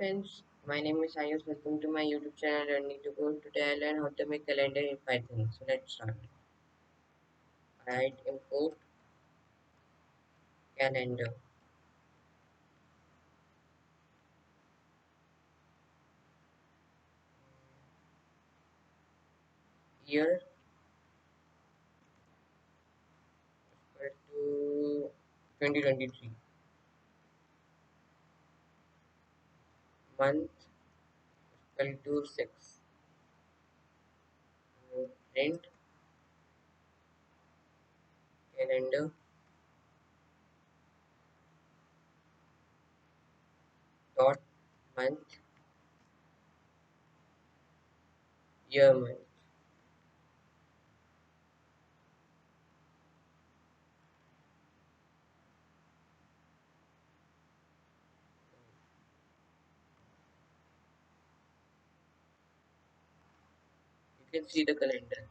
friends, my name is Ayush. Welcome to my YouTube channel Learning to Code. Today I learn how to make calendar in Python. So let's start. Write import calendar. Year equal to 2023. Month equal to 6. Print calendar dot month year month. You can see the calendar.